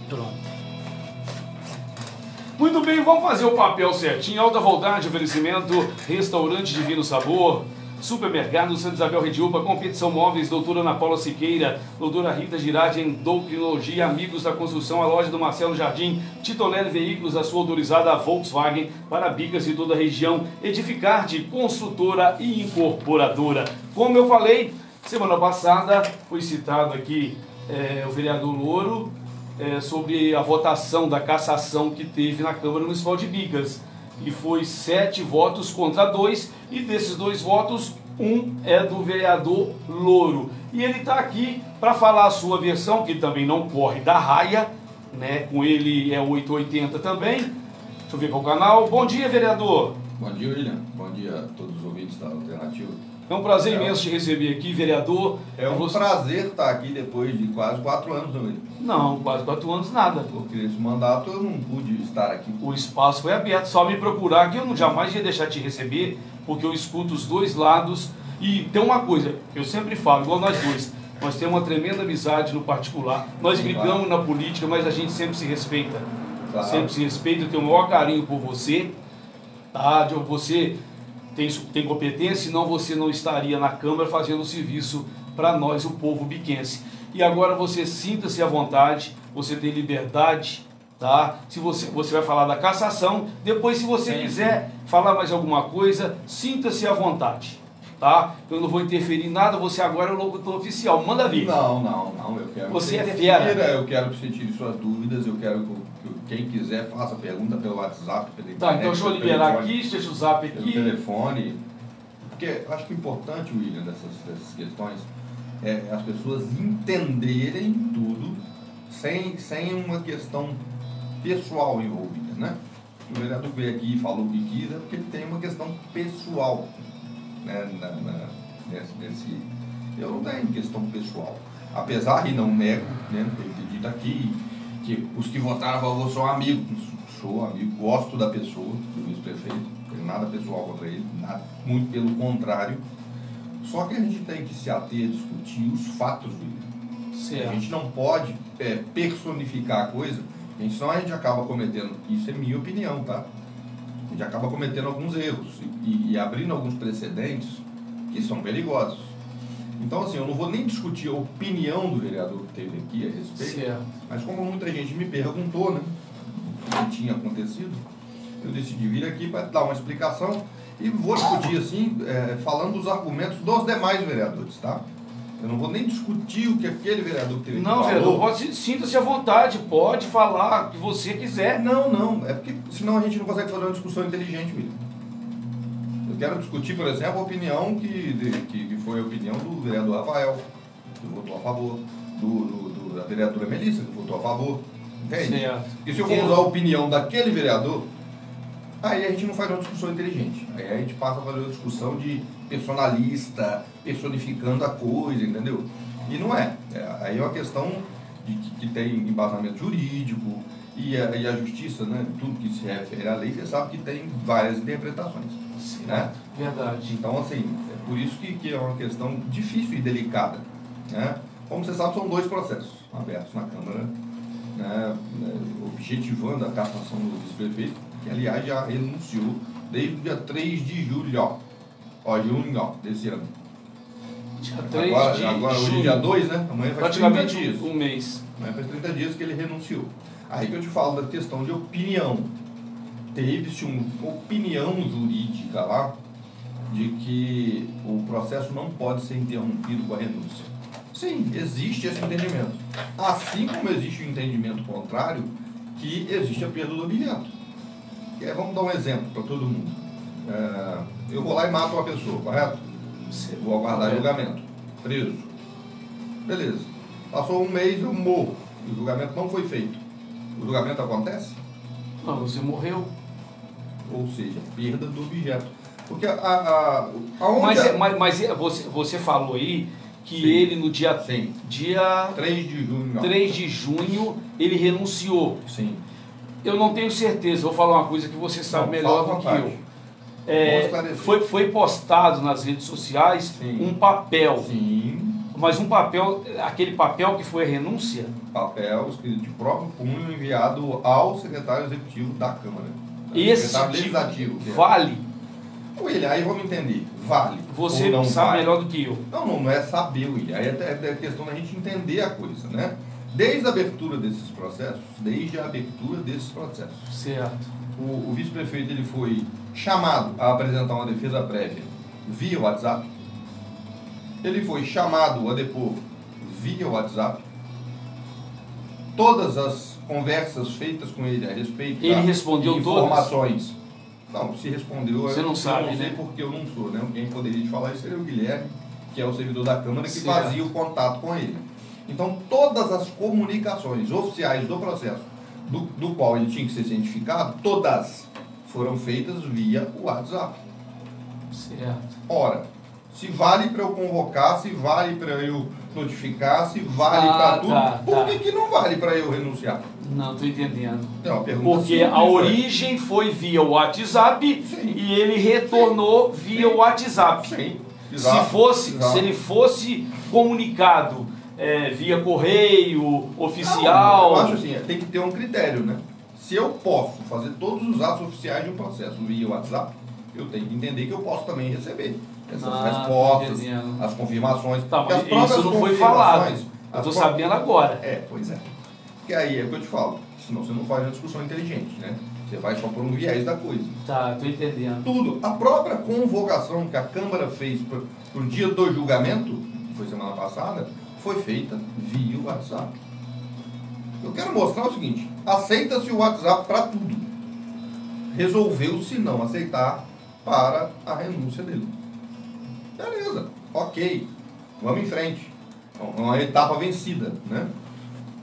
Pronto. Muito bem, vamos fazer o papel certinho. Alta Vontade, oferecimento, Restaurante Divino Sabor, Supermercado Santa Isabel Rediúba, Competição Móveis, doutora Ana Paula Siqueira, doutora Rita Girardi, Endocrinologia, Amigos da Construção, a loja do Marcelo Jardim, Titonelli Veículos, a sua autorizada Volkswagen, para bicas de toda a região, Edificarte, construtora e incorporadora. Como eu falei, semana passada foi citado aqui o vereador Louro, sobre a votação da cassação que teve na Câmara Municipal de Bicas. E foi 7 votos contra 2, e desses 2 votos, 1 é do vereador Louro. E ele está aqui para falar a sua versão, que também não corre da raia, né? Com ele é 880 também. Deixa eu ver qual canal. Bom dia, vereador. Bom dia, William. Bom dia a todos os ouvintes da Alternativa. É um prazer imenso te receber aqui, vereador. É um prazer estar aqui depois de quase 4 anos, não, William? Não, quase 4 anos nada. Porque nesse mandato eu não pude estar aqui. O espaço foi aberto, só me procurar que eu jamais ia deixar te receber, porque eu escuto os dois lados. E tem uma coisa, eu sempre falo, igual nós dois, nós temos uma tremenda amizade no particular, nós brigamos na política, mas a gente sempre se respeita. Claro. Sempre se respeita, eu tenho o maior carinho por você, tá? Você tem competência, senão você não estaria na Câmara fazendo serviço para nós, o povo biquense. E agora você sinta-se à vontade, você tem liberdade, tá? Se você vai falar da cassação, depois se você quiser falar mais alguma coisa, sinta-se à vontade, tá? Eu não vou interferir em nada, você agora é o locutor oficial, manda vir. Não, eu quero você que é fera. Eu quero que você tire suas dúvidas, eu quero que quem quiser faça pergunta pelo WhatsApp, pela internet. Tá, então deixa eu liberar aqui, deixa o zap aqui. Pelo telefone. Porque eu acho que o importante, William, dessas questões é as pessoas entenderem tudo sem uma questão pessoal envolvida, né? O vereador veio aqui e falou o que quis, é porque ele tem uma questão pessoal, né? Eu não tenho questão pessoal. Apesar, e não nego, né? Ele dito aqui que os que votaram a favor são amigos. Sou amigo, gosto da pessoa, do vice-prefeito, não tenho nada pessoal contra ele, nada, muito pelo contrário. Só que a gente tem que se ater a discutir os fatos, William. Certo. A gente não pode personificar a coisa, porque senão a gente acaba cometendo, isso é minha opinião, tá? A gente acaba cometendo alguns erros e abrindo alguns precedentes que são perigosos. Então, assim, eu não vou nem discutir a opinião do vereador que teve aqui a respeito, certo. Mas como muita gente me perguntou, né, o que tinha acontecido, eu decidi vir aqui para dar uma explicação e vou discutir, assim, falando dos argumentos dos demais vereadores, tá? Eu não vou nem discutir o que aquele vereador que teve aqui Não, falou. vereador, sinta-se à vontade, pode falar o que você quiser. Não, é porque senão a gente não consegue fazer uma discussão inteligente, William. Eu quero discutir, por exemplo, a opinião que foi a opinião do vereador Rafael, que votou a favor, da vereadora Melissa, que votou a favor. Entende? Certo. E se eu for usar a opinião daquele vereador, aí a gente não faz uma discussão inteligente. Aí a gente passa a fazer uma discussão de personalista, personificando a coisa, entendeu? E não é. Aí é uma questão que tem embasamento jurídico e a justiça, né? Tudo que se refere à lei, você sabe que tem várias interpretações. Certo. Né? Verdade. Então, assim, é por isso que é uma questão difícil e delicada. Né? Como você sabe, são 2 processos abertos na Câmara, né? Objetivando a cassação do vice-prefeito, que, aliás, já renunciou desde o dia 3 de julho, junho desse ano. Dia 3 de agora junho. hoje é dia 2, né? Amanhã faz 30 Praticamente dias. um mês. Amanhã faz 30 dias que ele renunciou. Aí que eu te falo da questão de opinião. Teve-se uma opinião jurídica lá de que o processo não pode ser interrompido com a renúncia. Sim, existe esse entendimento. Assim como existe o entendimento contrário, que existe a perda do objeto. Vamos dar um exemplo para todo mundo. Eu vou lá e mato uma pessoa, correto? Vou aguardar julgamento. Preso. Beleza. Passou um mês, eu morro. O julgamento não foi feito. O julgamento acontece? Não, você morreu. Ou seja, perda do objeto. Porque aonde... Mas você falou aí que Sim. ele no dia 3 de junho. 3 de junho ele renunciou. Sim. Eu não tenho certeza, vou falar uma coisa que você sabe melhor do que eu. Foi postado nas redes sociais Sim. um papel. Sim. Mas um papel, aquele papel que foi a renúncia? Papel escrito de próprio punho enviado ao secretário executivo da Câmara. Esse legislativo. Vale? William, aí vamos entender. Vale. Você ou não sabe vale. melhor do que eu. Não é saber, William. Aí é questão da gente entender a coisa, né? Desde a abertura desses processos, Certo. o vice-prefeito ele foi chamado a apresentar uma defesa prévia via WhatsApp. Ele foi chamado a depor via WhatsApp. Todas as conversas feitas com ele a respeito ele respondeu de informações. Não, se respondeu. Você não sabe, eu não sei né? porque eu não sou, né? Quem poderia te falar isso seria o Guilherme, que é o servidor da Câmara, que Certo. fazia o contato com ele. Então, todas as comunicações oficiais do processo, do qual ele tinha que ser cientificado, todas foram feitas via WhatsApp. Certo. Ora, se vale para eu convocar, se vale para eu notificar, se vale para tudo, por que não vale para eu renunciar? Não, estou entendendo. É uma pergunta Porque simples, a origem foi via WhatsApp. Sim. E ele retornou via WhatsApp. Sim, exato, Se exato. ele fosse comunicado via correio, Não, oficial... eu acho assim, tem que ter um critério, né? Se eu posso fazer todos os atos oficiais de um processo via WhatsApp, eu tenho que entender que eu posso também receber essas respostas, as confirmações. Tá, Porque as mas próprias isso não foi confirmações, falado. Eu estou sabendo agora. Pois é. Porque aí é o que eu te falo. Senão você não faz uma discussão inteligente, né? Você vai só por um viés da coisa. Tá, estou entendendo. Tudo. A própria convocação que a Câmara fez para o dia do julgamento, que foi semana passada, foi feita via WhatsApp. Eu quero mostrar o seguinte: aceita-se o WhatsApp para tudo. Resolveu-se não aceitar para a renúncia dele. Beleza, ok. Vamos em frente. É uma etapa vencida, né?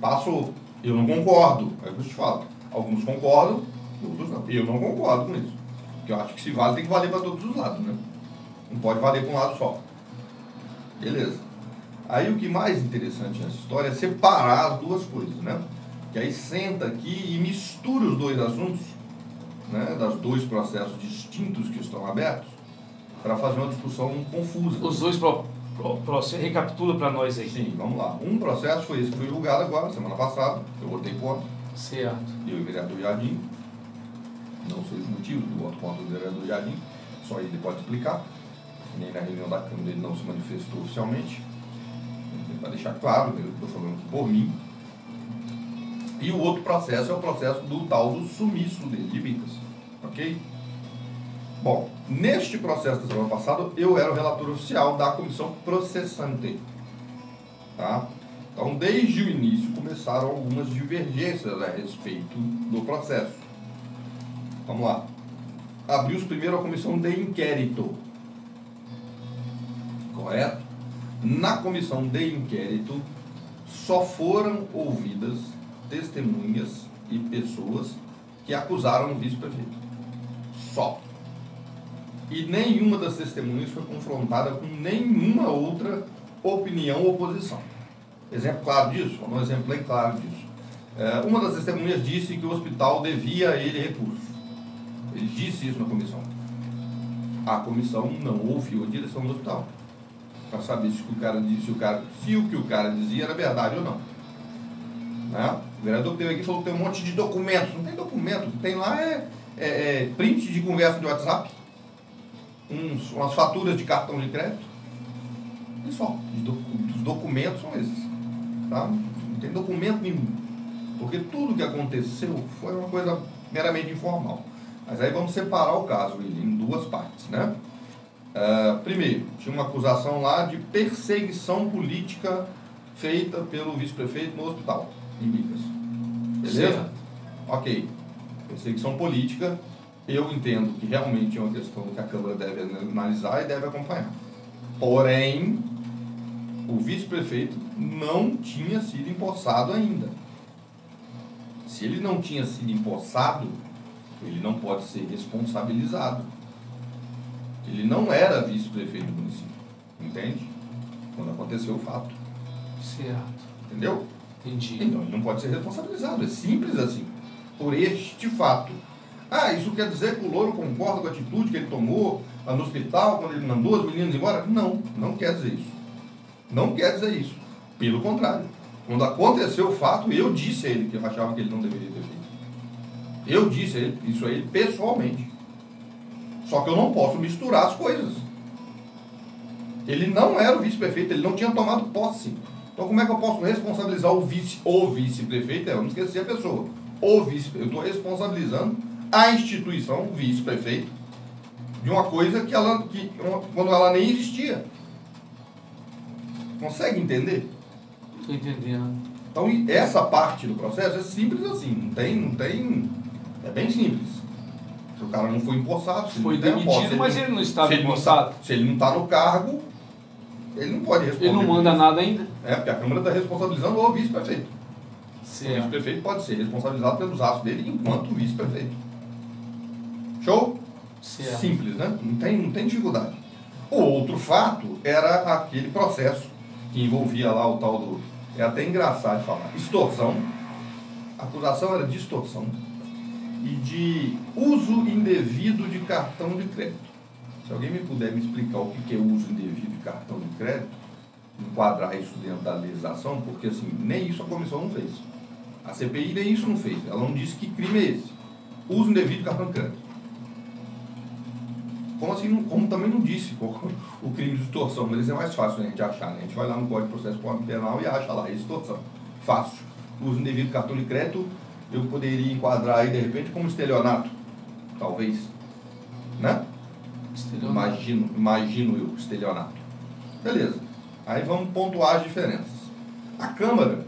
Passou. Eu não concordo. É o que eu te falo. Alguns concordam, outros não. Eu não concordo com isso. Porque eu acho que se vale, tem que valer para todos os lados, né? Não pode valer para um lado só. Beleza. Aí o que mais interessante nessa história é separar as duas coisas, né? Que aí senta aqui e mistura os dois assuntos, né? Das dois processos distintos que estão abertos, para fazer uma discussão confusa. Os dois processos, recapitula para nós aí. Sim, vamos lá. Um processo foi esse que foi julgado agora, semana passada, eu votei contra. Certo. Eu e o vereador Jardim. Não sei os motivos do voto contra o vereador Jardim, só ele pode explicar. Nem na reunião da Câmara ele não se manifestou oficialmente. Para deixar claro, eu estou falando por mim. E o outro processo é o processo do tal do sumiço dele, de Bicas. Ok? Bom, neste processo da semana passada, eu era o relator oficial da comissão processante. Tá? Então, desde o início, começaram algumas divergências a respeito do processo. Vamos lá. Abriu-se primeiro a comissão de inquérito. Correto? Na comissão de inquérito, só foram ouvidas testemunhas e pessoas que acusaram o vice-prefeito. Só. E nenhuma das testemunhas foi confrontada com nenhuma outra opinião ou posição. Exemplo claro disso? Um exemplo bem claro disso. Uma das testemunhas disse que o hospital devia a ele recursos. Ele disse isso na comissão. A comissão não ouviu a direção do hospital para saber se o que o cara disse, se o que o cara dizia era verdade ou não. Né? O vereador que teve aqui falou que tem um monte de documentos. Não tem documento, o que tem lá é print de conversa de WhatsApp, umas faturas de cartão de crédito, e só. Os documentos são esses. Tá? Não tem documento nenhum. Porque tudo que aconteceu foi uma coisa meramente informal. Mas aí vamos separar o caso em duas partes, né? Primeiro, tinha uma acusação lá de perseguição política feita pelo vice-prefeito no hospital, em Bicas. Beleza? Certo. Ok. Perseguição política, eu entendo que realmente é uma questão que a Câmara deve analisar e deve acompanhar. Porém, o vice-prefeito não tinha sido empossado ainda. Se ele não tinha sido empossado, ele não pode ser responsabilizado. Ele não era vice-prefeito do município, entende? Quando aconteceu o fato. Certo. Entendeu? Entendi. Então ele não pode ser responsabilizado, é simples assim. Por este fato. Isso quer dizer que o Louro concorda com a atitude que ele tomou lá no hospital, quando ele mandou as meninas embora? Não, não quer dizer isso. Não quer dizer isso. Pelo contrário. Quando aconteceu o fato, eu disse a ele que eu achava que ele não deveria ter feito. Eu disse a ele, isso a ele pessoalmente. Só que eu não posso misturar as coisas. Ele não era o vice-prefeito, ele não tinha tomado posse. Então como é que eu posso responsabilizar o vice-prefeito? Eu não esqueci a pessoa. Eu estou responsabilizando a instituição, o vice-prefeito, de uma coisa quando ela nem existia. Consegue entender? Estou entendendo. Então essa parte do processo é simples assim, não tem. É bem simples. Se o cara não foi empossado, se foi ele não demitido, mas ele não estava empossado. Se ele não está no cargo, ele não pode responder. Ele não manda nada ainda? Porque a Câmara está responsabilizando o vice-prefeito. Certo. O vice-prefeito pode ser responsabilizado pelos atos dele enquanto vice-prefeito. Show? Certo. Simples, né? Não tem dificuldade. O outro fato era aquele processo que envolvia lá o tal do... É até engraçado de falar. Extorsão. A acusação era de extorsão e de uso indevido de cartão de crédito. Se alguém me puder me explicar o que é uso indevido de cartão de crédito, enquadrar isso dentro da legislação, porque assim, nem isso a comissão não fez. A CPI nem isso não fez. Ela não disse que crime é esse. Uso indevido de cartão de crédito. Como assim? Como também não disse o crime de extorsão, mas isso é mais fácil, né, a gente achar, né? A gente vai lá no Código de Processo Penal e acha lá, extorsão. Fácil. Uso indevido de cartão de crédito, eu poderia enquadrar aí, de repente, como estelionato. Talvez. Né? Estelionato. Imagino eu, estelionato. Beleza. Aí vamos pontuar as diferenças. A Câmara,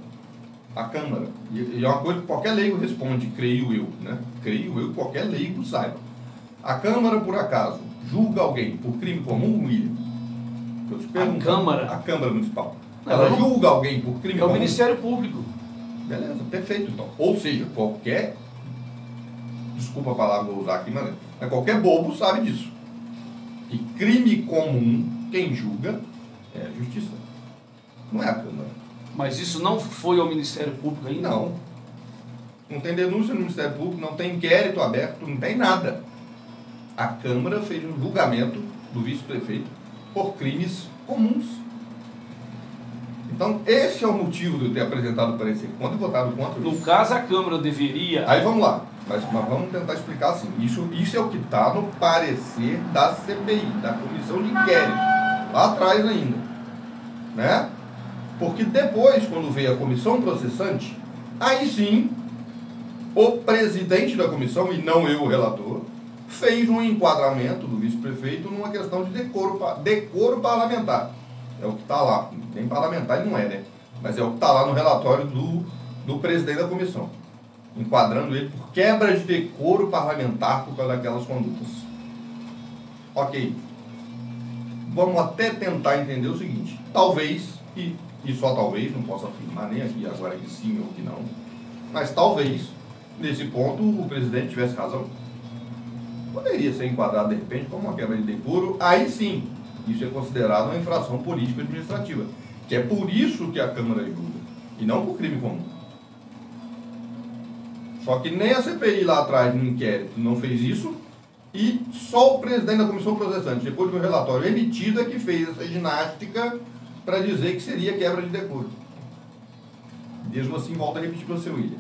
e é uma coisa que qualquer leigo responde, creio eu, né? Creio eu que qualquer leigo saiba. A Câmara, por acaso, julga alguém por crime comum, William? Eu te pergunto. A Câmara Municipal. Ela julga alguém por crime comum? É o Ministério Público. Beleza, perfeito então. Ou seja, qualquer... Desculpa a palavra que eu vou usar aqui, mas qualquer bobo sabe disso. Que crime comum, quem julga é a Justiça. Não é a Câmara. Mas isso não foi ao Ministério Público ainda? Não. Não tem denúncia no Ministério Público, não tem inquérito aberto, não tem nada. A Câmara fez um julgamento do vice-prefeito por crimes comuns. Então, esse é o motivo de eu ter apresentado o parecer contra e votado contra. No caso, a Câmara deveria... Aí vamos lá, mas vamos tentar explicar assim. Isso é o que está no parecer da CPI, da Comissão de Inquérito, lá atrás ainda. Né? Porque depois, quando veio a comissão processante, aí sim, o presidente da comissão, e não eu, o relator, fez um enquadramento do vice-prefeito numa questão de decoro parlamentar. É o que está lá. Nem parlamentar ele não é, né? Mas é o que está lá no relatório do presidente da comissão. Enquadrando ele por quebra de decoro parlamentar por causa daquelas condutas. Ok. Vamos até tentar entender o seguinte. Talvez, e só talvez, não posso afirmar nem aqui agora que sim ou que não, mas talvez, nesse ponto, o presidente tivesse razão. Poderia ser enquadrado, de repente, como uma quebra de decoro, aí sim, isso é considerado uma infração política administrativa, que é por isso que a Câmara julga, e não por crime comum. Só que nem a CPI lá atrás, no inquérito, não fez isso, e só o presidente da comissão processante, depois do relatório emitido, é que fez essa ginástica para dizer que seria quebra de decoro. Mesmo assim, volto a repetir para o seu William.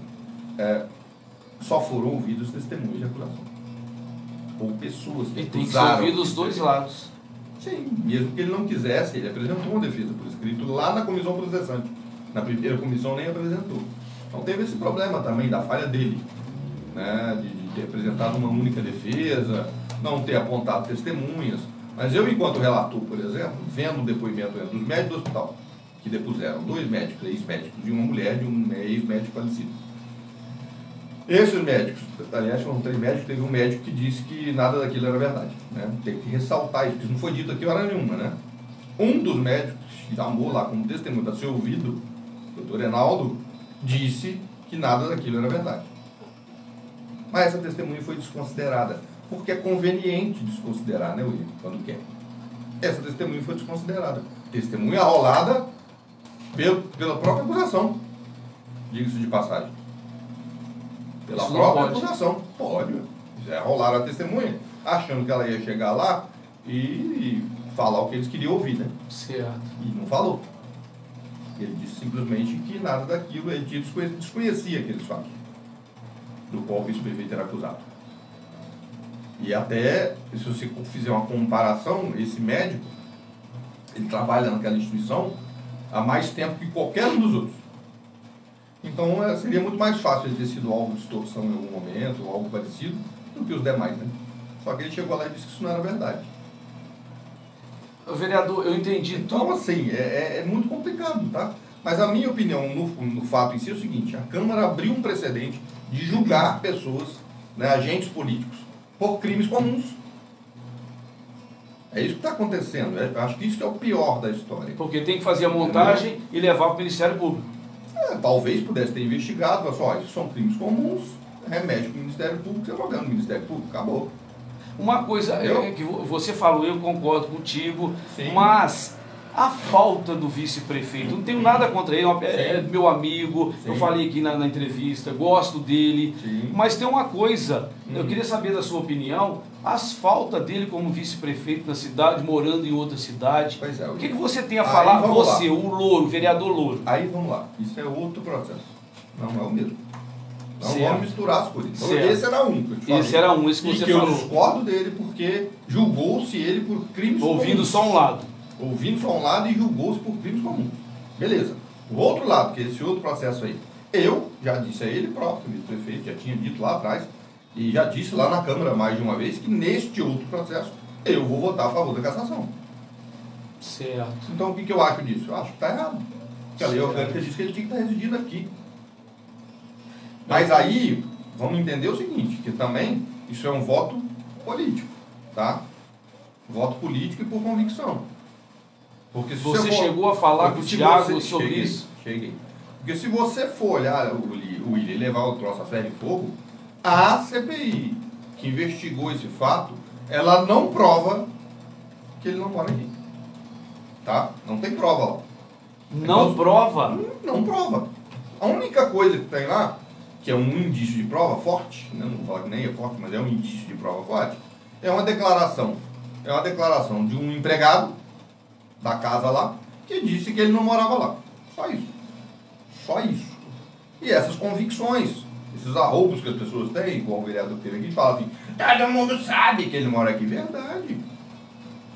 Só foram ouvidos testemunhos de acusação. Ou pessoas que ele tem que ser ouvido dos dois lados. Sim, mesmo que ele não quisesse, ele apresentou uma defesa por escrito lá na comissão processante. Na primeira comissão nem apresentou. Então teve esse problema também da falha dele, né, de ter apresentado uma única defesa, não ter apontado testemunhas. Mas eu, enquanto relator, por exemplo, vendo o depoimento dos médicos do hospital, que depuseram 2 médicos, ex-médicos, e uma mulher de um ex-médico falecido. Esses médicos, aliás, foram 3 médicos, teve um médico que disse que nada daquilo era verdade. Né? Tem que ressaltar isso, porque isso não foi dito aqui hora nenhuma. Né? Um dos médicos, que chamou lá como testemunho para ser ouvido, o doutor Reinaldo, disse que nada daquilo era verdade. Mas essa testemunha foi desconsiderada, porque é conveniente desconsiderar, né, William, quando quer. Essa testemunha foi desconsiderada. Testemunha arrolada pela própria acusação, diga-se de passagem. Pela isso própria acusação. Pode. Já rolaram a testemunha, achando que ela ia chegar lá e falar o que eles queriam ouvir, né? Certo. E não falou. Ele disse simplesmente que nada daquilo, ele desconhecia aqueles fatos do qual o vice-prefeito era acusado. E até, se você fizer uma comparação, esse médico, ele trabalha naquela instituição há mais tempo que qualquer um dos outros. Então seria muito mais fácil ele ter sido alvo de extorsão em algum momento, ou algo parecido, do que os demais, né? Só que ele chegou lá e disse que isso não era verdade. Vereador, eu entendi então, tudo. Então, assim, é muito complicado, tá? Mas a minha opinião no fato em si é o seguinte: a Câmara abriu um precedente de julgar pessoas, né, agentes políticos, por crimes comuns. É isso que está acontecendo. Eu acho que isso que é o pior da história. Porque tem que fazer a montagem e levar para o Ministério Público. Talvez pudesse ter investigado, mas só, isso são crimes comuns, remete para o Ministério Público, você vai no Ministério Público, acabou. Uma coisa que você falou, eu concordo contigo, Sim. Mas a falta do vice-prefeito, não tenho nada contra ele, é meu amigo, Sim. Eu falei aqui na entrevista, gosto dele, Sim. Mas tem uma coisa, eu queria saber da sua opinião, as faltas dele como vice-prefeito na cidade, morando em outra cidade, pois é, o que você tem a falar, você, o Louro, o vereador Louro? Aí vamos lá, isso é outro processo, não é o mesmo. Não certo. Vamos misturar as coisas. Então, certo. Esse era um que eu te falei. Esse era um, esse que você falou. Eu discordo dele porque julgou-se ele por crimes comuns. Ouvindo só um lado. Ouvindo só um lado e julgou-se por crimes comuns. Beleza. O outro lado, que é esse outro processo aí, eu já disse a ele próprio, o vice-prefeito, já tinha dito lá atrás, e já disse lá na Câmara mais de uma vez, que neste outro processo eu vou votar a favor da cassação. Certo. Então o que eu acho disso? Eu acho que está errado. Porque a lei orgânica diz que ele tinha que estar residindo aqui. Mas aí, vamos entender o seguinte, que também isso é um voto político, tá? Voto político e por convicção. Porque se você chegou a falar com o Thiago sobre isso? Cheguei. Porque se você for olhar o Willian e levar o troço a ferro e fogo, a CPI que investigou esse fato, ela não prova que ele não mora aqui. Tá? Não tem prova lá. Não prova? Não prova. A única coisa que tem lá, que é um indício de prova forte, né? Não vou falar que nem é forte, mas é um indício de prova forte, é uma declaração. É uma declaração de um empregado da casa lá, que disse que ele não morava lá. Só isso. Só isso. E essas convicções, esses arroubos que as pessoas têm, igual o vereador que teve aqui, fala assim, todo mundo sabe que ele mora aqui. Verdade.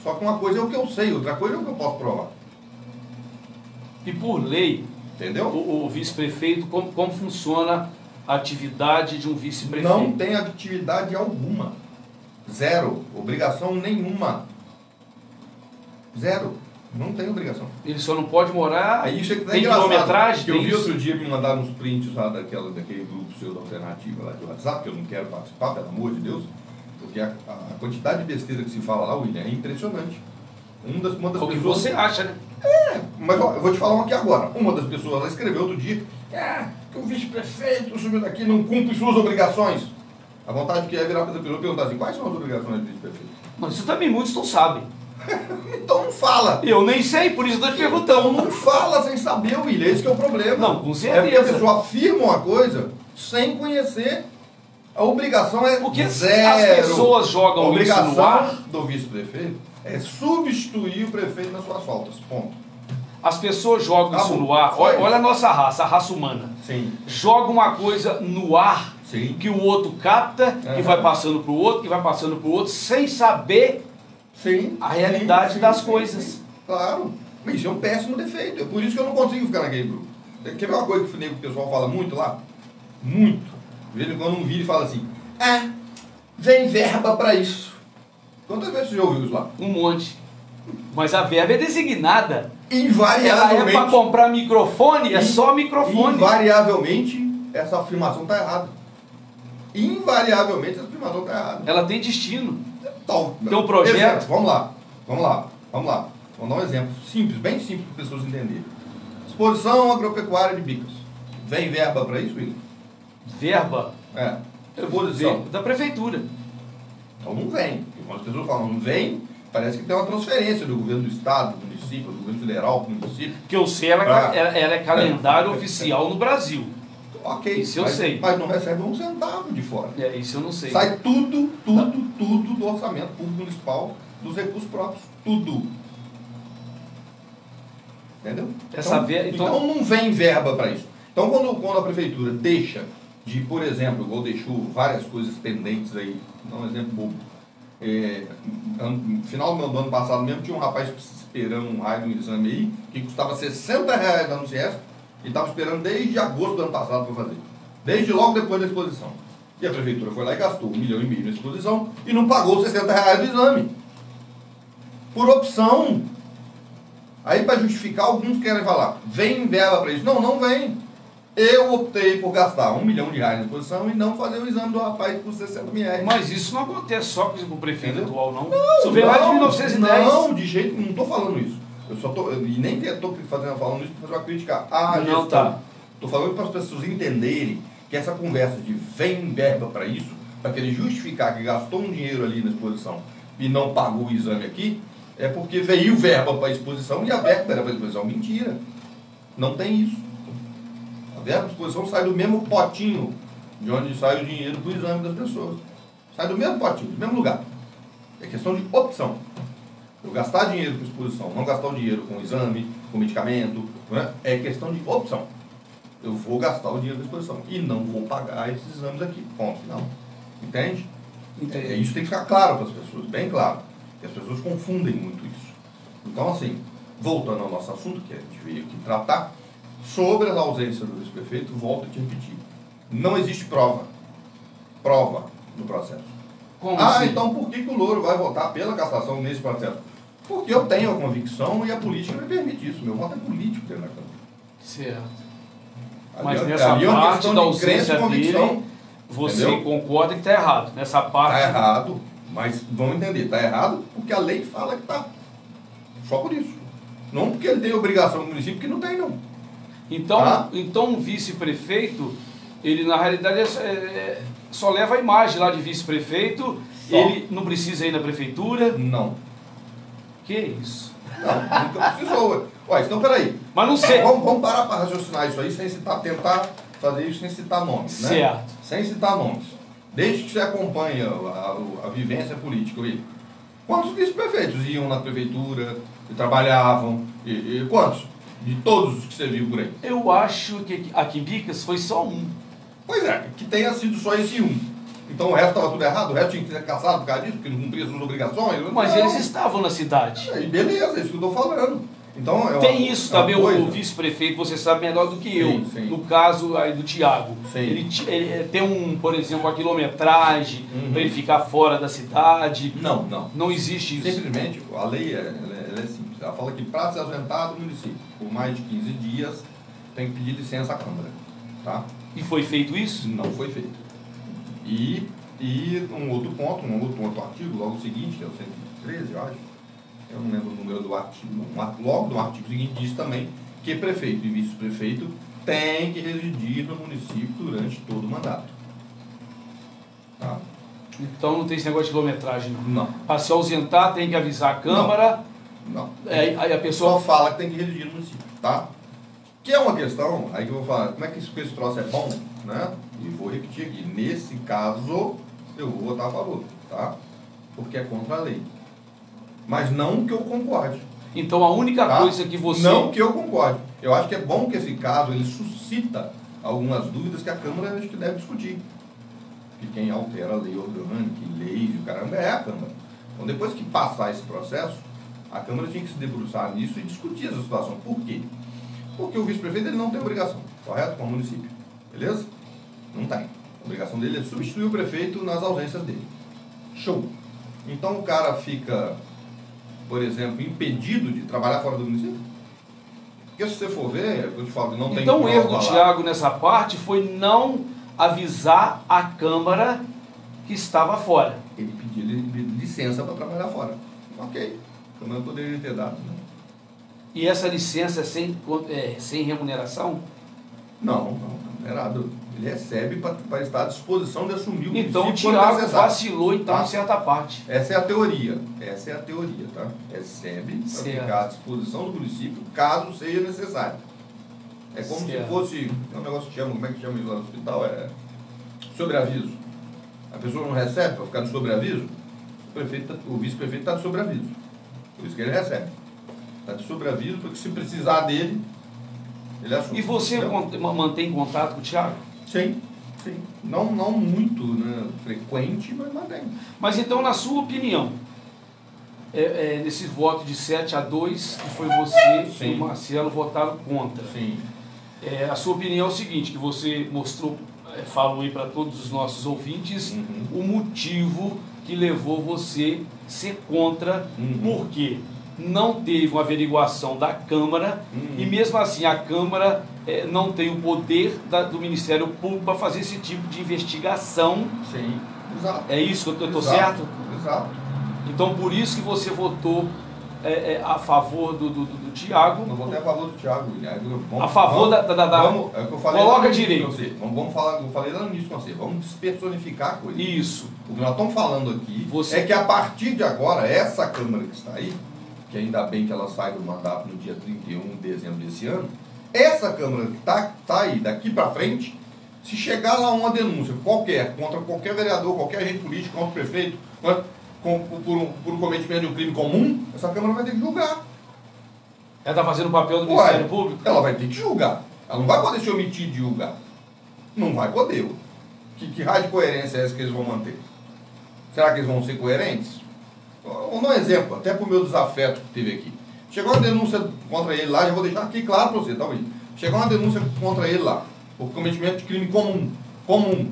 Só que uma coisa é o que eu sei, outra coisa é o que eu posso provar. E por lei, entendeu? O vice-prefeito, como funciona a atividade de um vice-prefeito? Não tem atividade alguma. Zero. Obrigação nenhuma. Zero. Não tem obrigação. Ele só não pode morar. Aí isso é que tá tem engraçado, quilometragem? que eu vi outro dia me mandaram uns prints lá daquele grupo seu da alternativa lá de WhatsApp, que eu não quero participar, pelo amor de Deus, porque a quantidade de besteira que se fala lá, William, é impressionante. Uma das o que pessoas... você acha, né? Mas ó, eu vou te falar uma aqui agora. Uma das pessoas lá escreveu outro dia que o vice-prefeito subiu daqui não cumpre suas obrigações. A vontade que é virar para a pessoa e perguntar assim, quais são as obrigações do vice-prefeito? Mas isso também muitos não sabem. Então não fala. Eu nem sei, por isso eu estou te perguntando. Então não fala sem saber, William, esse que é o problema. Não, com certeza. É porque a pessoa afirma uma coisa sem conhecer. A obrigação é porque zero. As pessoas jogam a obrigação isso no ar. Do vice-prefeito é substituir o prefeito nas suas faltas. Ponto. As pessoas jogam isso no ar. Olha a nossa raça, a raça humana. Sim. Joga uma coisa no ar. Sim. Que o outro capta, que vai passando para o outro, que vai passando para o outro, sem saber a realidade das coisas. Claro. Mas isso é um péssimo defeito. É por isso que eu não consigo ficar naquele grupo. Quer ver uma coisa que o pessoal fala muito lá? Muito. De vez em quando um vira e fala assim, vem verba para isso. Quantas vezes você já ouviu isso lá? Um monte. Mas a verba é designada. Invariavelmente. Ela é para comprar microfone, é só microfone. Invariavelmente, essa afirmação está errada. Invariavelmente, essa afirmação está errada. Ela tem destino. Então, tem um projeto. Exemplo, vamos lá. Vamos dar um exemplo simples, bem simples para as pessoas entenderem. Exposição agropecuária de Bicas. Vem verba para isso, William? Verba? Exposição. Da prefeitura. Então não vem. Porque quando as pessoas falam não vem, parece que tem uma transferência do governo do estado, do município, do governo federal, do município. Que eu sei, ela é calendário oficial no Brasil. Ok. Isso eu sei. Mas não recebe um centavo de fora. Isso eu não sei. Sai tudo do orçamento público municipal, dos recursos próprios. Tudo. Entendeu? Então não vem verba para isso. Então quando a prefeitura deixa de, por exemplo, igual deixou várias coisas pendentes aí, vou dar um exemplo bobo. No final do ano passado mesmo, tinha um rapaz esperando um raio no exame aí, que custava R$60 lá no CIESP, e estava esperando desde agosto do ano passado para fazer. Desde logo depois da exposição. E a prefeitura foi lá e gastou R$1,5 milhão na exposição e não pagou os R$60 do exame. Por opção. Aí, para justificar, alguns querem falar, vem verba para isso. Não, não vem. Eu optei por gastar R$1 milhão na exposição e não fazer o exame do rapaz por R$60 mil. Mas isso não acontece só com o prefeito atual, não. Isso vem lá de 1910. Não, de jeito não estou falando isso. Eu só tô, e nem estou falando isso para fazer uma crítica à gestão. Não, tá. Estou falando para as pessoas entenderem que essa conversa de vem verba para isso, para querer justificar que gastou um dinheiro ali na exposição e não pagou o exame aqui, é porque veio verba para a exposição e a verba era para a exposição. Mentira. Não tem isso. A verba para a exposição sai do mesmo potinho de onde sai o dinheiro do exame das pessoas. Sai do mesmo potinho, do mesmo lugar. É questão de opção. Eu gastar dinheiro com exposição, não gastar o dinheiro com exame, com medicamento, né? É questão de opção. Eu vou gastar o dinheiro da exposição e não vou pagar esses exames aqui. Ponto final. Entende? Entendi. Isso tem que ficar claro para as pessoas, bem claro. Porque as pessoas confundem muito isso. Então, assim, voltando ao nosso assunto, que a gente veio aqui tratar, sobre a ausência do vice-prefeito, volto a te repetir. Não existe prova. Prova no processo. Como assim? Então por que o Louro vai votar pela cassação nesse processo? Porque eu tenho a convicção e a política me permite isso. Meu voto é político dentro da Câmara. Certo. Ali, Mas nessa ali é uma parte questão da de ausência crença e dele, convicção. você Entendeu? concorda que está errado. Nessa parte... Está errado, mas vamos entender, está errado porque a lei fala que está. Só por isso. Não porque ele tem obrigação no município, que não tem, não. Então um vice-prefeito, ele na realidade só leva a imagem lá de vice-prefeito, ele não precisa ir na prefeitura. Não. Que isso? Não, nunca precisou. Ué, então peraí. Mas não sei. Vamos parar para raciocinar isso aí sem citar, tentar fazer isso sem citar nomes, né? Certo. Sem citar nomes. Desde que você acompanha a vivência política aí. Quantos vice-prefeitos iam na prefeitura e trabalhavam? E quantos? De todos os que você viu por aí. Eu acho que aqui em Bicas foi só um. Pois é, que tenha sido só esse um. Então o resto estava tudo errado, o resto tinha que ser caçado por causa disso, porque não cumpria suas obrigações. Mas não. eles estavam na cidade. Aí beleza, é isso que eu estou falando. Então, tem isso também, coisa. o vice-prefeito, você sabe melhor do que eu. Sim. No caso aí do Tiago. Ele tem por exemplo, a quilometragem para ele ficar fora da cidade. Não. Não existe isso. Simplesmente, a lei ela é simples. Ela fala que para se ausentar do município por mais de 15 dias, tem que pedir licença à Câmara. Tá? E foi feito isso? Não foi feito. E um outro ponto, um outro artigo, logo seguinte, que é o 113, eu acho. Eu não lembro o número do artigo, logo no artigo seguinte diz também que prefeito e vice-prefeito têm que residir no município durante todo o mandato. Tá? Então não tem esse negócio de quilometragem, não. Não. Para se ausentar tem que avisar a Câmara. Não. Aí a pessoa só fala que tem que residir no município, tá? Que é uma questão, aí que eu vou falar, como é que esse troço é bom, né? E vou repetir aqui, nesse caso eu vou votar a favor, tá? Porque é contra a lei. Mas não que eu concorde. Então a única coisa que você... Não que eu concorde. Eu acho que é bom que esse caso ele suscita algumas dúvidas que a Câmara acho que deve discutir. Que quem altera a lei orgânica, leis e o caramba é a Câmara. Então depois que passar esse processo, a Câmara tinha que se debruçar nisso e discutir essa situação. Por quê? Porque o vice-prefeito ele não tem obrigação, correto? Com o município. Beleza? Não tem. A obrigação dele é substituir o prefeito nas ausências dele. Show. Então o cara fica, por exemplo, impedido de trabalhar fora do município? Porque se você for ver, eu te falo que não tem... Então o erro do Tiago nessa parte foi não avisar a Câmara que estava fora. Ele pediu licença para trabalhar fora. Ok. A Câmara poderia ter dado, né? E essa licença é sem remuneração? Não, remunerado. Ele recebe para estar à disposição de assumir o Então o município Tiago vacilou em certa parte. Essa é a teoria. Essa é a teoria, tá? Recebe para ficar à disposição do município caso seja necessário. É como se fosse, é um negócio que chama, como é que chama isso lá no hospital? É sobreaviso. A pessoa não recebe para ficar de sobreaviso, o vice-prefeito está de sobreaviso. Por isso que ele recebe. Está de sobreaviso, porque se precisar dele, Ele assume. E você mantém contato com o Thiago? Sim, sim. Não muito, né, frequente, mas mantém. Mas então, na sua opinião, nesse voto de 7-2, que foi você Sim. e o Marcelo votaram contra. Sim. A sua opinião é o seguinte, que você mostrou, falou aí para todos os nossos ouvintes, o motivo que levou você a ser contra, porque não teve uma averiguação da Câmara e mesmo assim a Câmara não tem o poder do Ministério Público para fazer esse tipo de investigação. Sim, exato. É isso que eu estou certo? Exato. Então por isso que você votou a favor do Thiago. Não votei a favor do Thiago. A favor da... Vamos, é o que eu falei. Coloca direito. Vamos falar, eu falei lá no início com você. Vamos despersonificar a coisa. Isso. O que nós estamos falando aqui é que a partir de agora, essa Câmara que está aí, que ainda bem que ela sai do mandato no dia 31 de dezembro desse ano, essa Câmara que está aí, daqui para frente, se chegar lá uma denúncia qualquer, contra qualquer vereador, qualquer agente político, contra o prefeito, por um cometimento de um crime comum, essa Câmara vai ter que julgar. Ela está fazendo o papel do Ministério Público? Ela vai ter que julgar. Ela não vai poder se omitir de julgar. Não vai poder. Que raio de coerência é essa que eles vão manter? Será que eles vão ser coerentes? Vou dar um exemplo, até para o meu desafeto que teve aqui. Chegou uma denúncia contra ele lá, já vou deixar aqui claro para você, tá, William? Chegou uma denúncia contra ele lá, por cometimento de crime comum.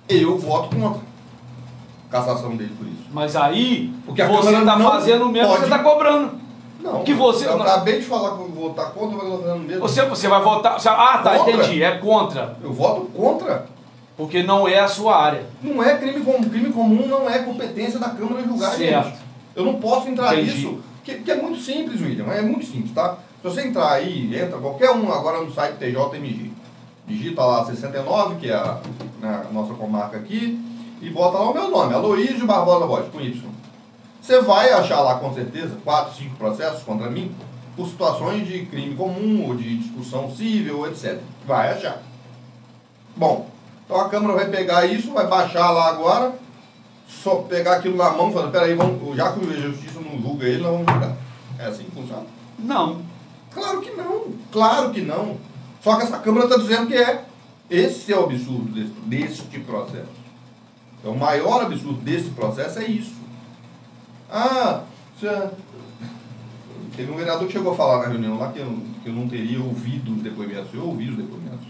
Eu voto contra a cassação dele por isso. Mas aí, porque você está fazendo o mesmo que você está cobrando. Não, que você, eu acabei de falar que eu vou votar contra, mas eu estou fazendo o mesmo. Você vai votar... tá, contra? Entendi, é contra. Eu voto contra. Porque não é a sua área. Não é crime comum. Crime comum não é competência da Câmara julgar, certo. Gente. Eu não posso entrar Entendi. nisso, que é muito simples, William. É muito simples, tá? Se você entrar aí, entra qualquer um agora no site TJMG. Digita lá 69, que é a nossa comarca aqui, e bota lá o meu nome, Aloísio Barbosa Borges, com Y. Você vai achar lá com certeza 4, 5 processos contra mim por situações de crime comum ou de discussão civil, etc. Vai achar. Bom, então a Câmara vai pegar isso, vai baixar lá agora, só pegar aquilo na mão e falar, peraí, já que a Justiça não julga ele, nós vamos julgar. É assim que funciona? Não. Claro que não. Claro que não. Só que essa Câmara está dizendo que é. Esse é o absurdo deste processo. Então, o maior absurdo desse processo é isso. Teve um vereador que chegou a falar na reunião lá que eu não teria ouvido os depoimentos. Eu ouvi os depoimentos.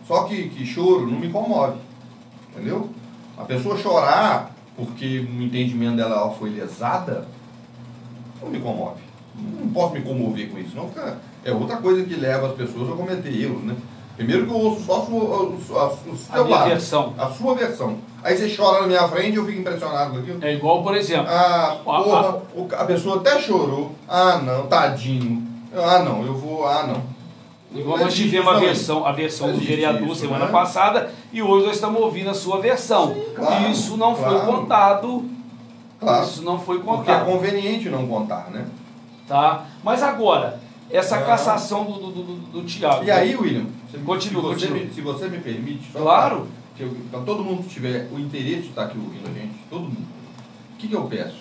Só que choro não me comove. Entendeu? A pessoa chorar porque no entendimento dela foi lesada, não me comove. Não posso me comover com isso. Não é outra coisa que leva as pessoas a cometer erros, né? Primeiro que eu ouço só a sua versão. Aí você chora na minha frente e eu fico impressionado com aquilo. É igual, por exemplo... a pessoa até chorou. Não, tadinho. Não, eu vou... não. Igual nós tivemos a versão do vereador semana passada e hoje nós estamos ouvindo a sua versão. Sim, claro, isso não foi contado. Claro. Isso não foi contado. Porque é conveniente não contar, né? Tá. Mas agora, essa cassação do Thiago... E aí, William, continua. Se você me permite... Claro. Para todo mundo que tiver o interesse de estar aqui ouvindo a gente, todo mundo, o que eu peço?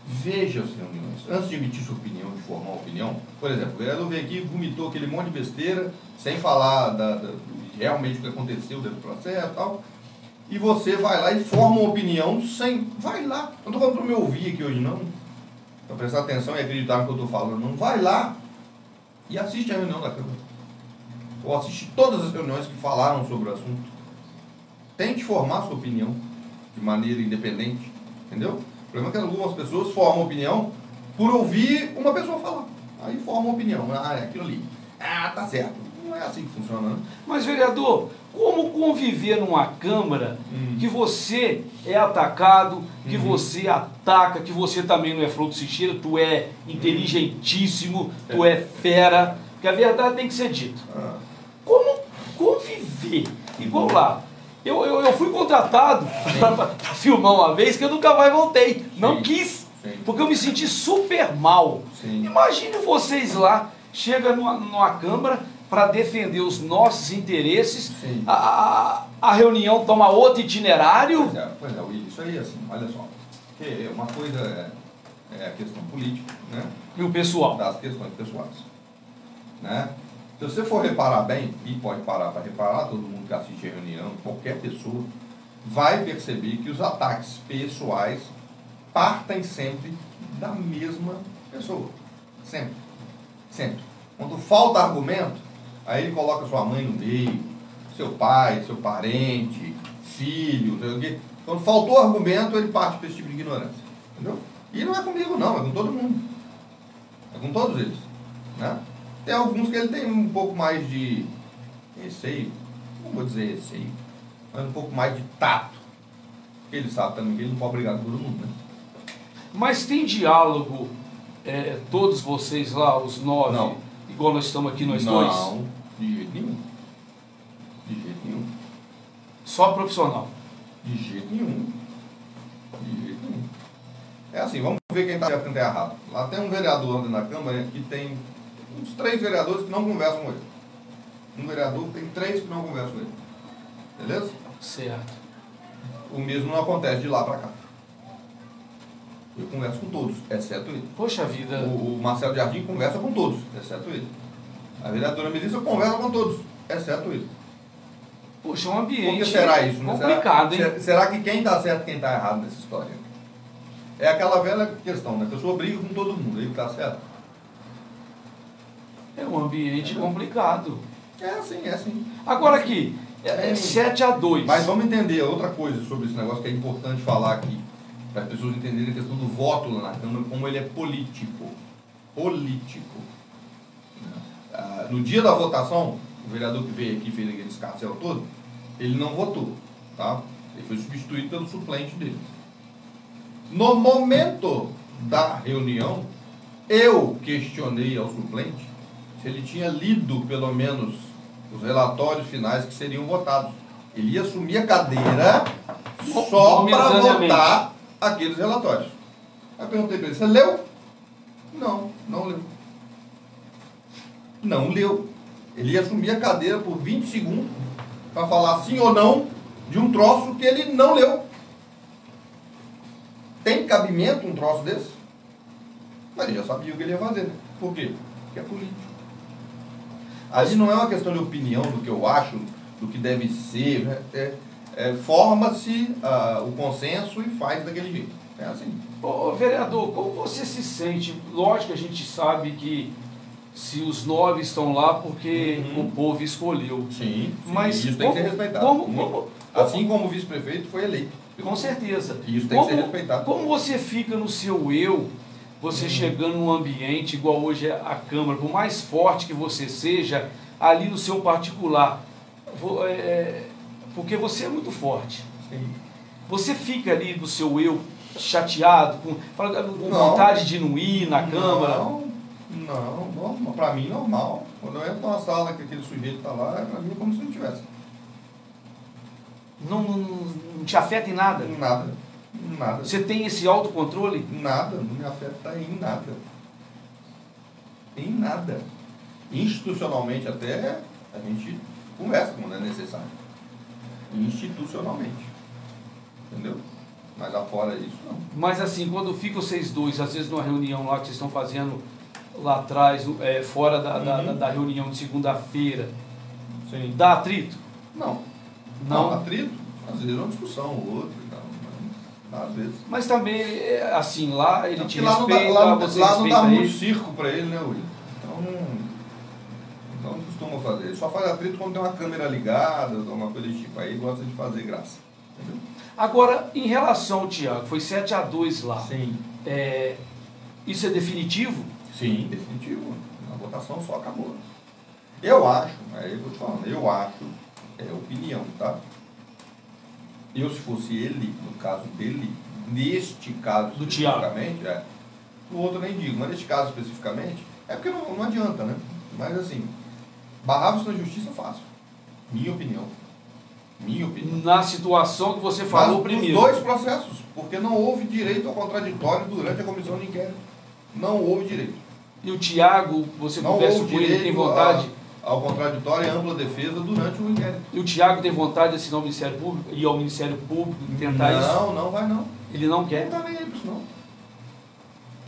Veja as reuniões. Antes de emitir sua opinião, de formar uma opinião, por exemplo, o vereador veio aqui e vomitou aquele monte de besteira, sem falar realmente o que aconteceu dentro do processo e tal, e você vai lá e forma uma opinião sem... Vai lá. Não estou falando para me ouvir aqui hoje, não. Para prestar atenção e acreditar no que eu estou falando. Não, vai lá e assiste a reunião da Câmara. Ou assiste todas as reuniões que falaram sobre o assunto. Tente formar sua opinião de maneira independente, entendeu? O problema é que algumas pessoas formam opinião por ouvir uma pessoa falar. Aí formam opinião. É aquilo ali. Tá certo. Não é assim que funciona, né? Mas, vereador, como conviver numa Câmara que você é atacado, que você ataca, que você também não é flor do cicheiro, tu é inteligentíssimo, tu é fera, porque a verdade tem que ser dita. Como conviver? Igual lá. Eu fui contratado para filmar uma vez que eu nunca mais voltei. Não quis, porque eu me senti super mal. Imagine vocês lá, chega numa Câmara para defender os nossos interesses, a reunião toma outro itinerário. Pois é, Willi, isso aí assim, olha só. Porque uma coisa é a questão política, né? E o pessoal? Das questões pessoais. né? Se você for reparar bem, e pode parar para reparar, todo mundo que assiste a reunião, qualquer pessoa, vai perceber que os ataques pessoais partem sempre da mesma pessoa. Sempre. Sempre. Quando falta argumento, aí ele coloca sua mãe no meio, seu pai, seu parente, filho, não sei o quê. Quando faltou argumento, ele parte para esse tipo de ignorância. Entendeu? E não é comigo não, é com todo mundo. É com todos eles. Né? Tem alguns que ele tem um pouco mais de receio, não vou dizer receio, mas um pouco mais de tato. Ele sabe também que ele não pode brigar com todo mundo, né? Mas tem diálogo, todos vocês lá, os 9, Não. igual nós estamos aqui, nós dois? Não, de jeito nenhum. De jeito nenhum. Só profissional? De jeito nenhum. De jeito nenhum. É assim, vamos ver quem está certo e quem está errado. Lá tem um vereador na Câmara que tem uns 3 vereadores que não conversam com ele. Um vereador tem 3 que não conversam com ele. Beleza? Certo. O mesmo não acontece de lá para cá. Eu converso com todos, exceto ele. Poxa vida. O Marcelo Jardim conversa com todos, exceto ele. A vereadora Melissa conversa com todos, exceto ele. Poxa, é um ambiente Por que será isso? Né? complicado, hein? Será que quem está certo e quem está errado nessa história? É aquela velha questão, né? A pessoa briga com todo mundo, ele está certo. É um ambiente complicado. É assim, é assim. Agora aqui, 7-2. Mas vamos entender outra coisa sobre esse negócio que é importante falar aqui, para as pessoas entenderem a questão do voto lá na Câmara, como ele é político. Político. No dia da votação, o vereador que veio aqui e fez aquele escarcéu todo, ele não votou, tá? Ele foi substituído pelo suplente dele. No momento da reunião, eu questionei ao suplente se ele tinha lido, pelo menos, os relatórios finais que seriam votados. Ele ia assumir a cadeira só para votar aqueles relatórios. Aí eu perguntei para ele, você leu? Não, não leu. Não leu. Ele ia assumir a cadeira por 20 segundos para falar sim ou não de um troço que ele não leu. Tem cabimento um troço desse? Mas ele já sabia o que ele ia fazer, né? Por quê? Porque é político. Ali não é uma questão de opinião do que eu acho, do que deve ser, né? Forma-se o consenso e faz daquele jeito. É assim. Ô, vereador, como você se sente? Lógico que a gente sabe que se os 9 estão lá porque o povo escolheu. Sim, mas isso tem que ser respeitado. Assim como o vice-prefeito foi eleito. Com certeza. Isso tem que ser respeitado. Como você fica no seu eu, você chegando num ambiente igual hoje é a Câmara, por mais forte que você seja, ali no seu particular, porque você é muito forte. Sim. Você fica ali no seu eu chateado, com vontade de não ir na Câmara? Não, pra mim normal. Quando eu entro numa sala que aquele sujeito está lá, pra mim é como se não tivesse. Não te afeta em nada? Nada. Você tem esse autocontrole? Nada, não me afeta em nada. Em nada. Institucionalmente até a gente conversa quando é necessário. Institucionalmente. Entendeu? Mas afora isso, não. Mas assim, quando ficam vocês dois, às vezes numa reunião lá que vocês estão fazendo lá atrás, fora da reunião de segunda-feira, dá atrito? Não. Atrito? Às vezes é uma discussão ou outra, às vezes. Mas também, assim, lá ele te lá respeita, você lá respeita não dá muito ele. circo pra ele, né, William? Então não costuma fazer. Ele só faz atrito quando tem uma câmera ligada, alguma coisa desse tipo. Aí gosta de fazer graça. Entendeu? Agora, em relação ao Thiago, foi 7-2 lá. Sim. Isso é definitivo? Sim, definitivo. A votação só acabou. Eu acho, aí eu vou te falando, eu acho, é opinião, tá? Eu, se fosse ele, no caso dele, neste caso do especificamente, o outro nem digo, mas neste caso especificamente, é porque não adianta, né? Mas assim, barrar isso na justiça é fácil. Minha opinião. Na situação que você falou primeiro. Os dois processos, porque não houve direito ao contraditório durante a comissão de inquérito. Não houve direito. E o Thiago, você conversa com ele, tem vontade? Ao contraditório e ampla defesa durante o inquérito. E o Thiago tem vontade de assinar o Ministério Público e ao Ministério Público tentar isso? Não vai não. Ele não quer? Não está nem aí para isso não.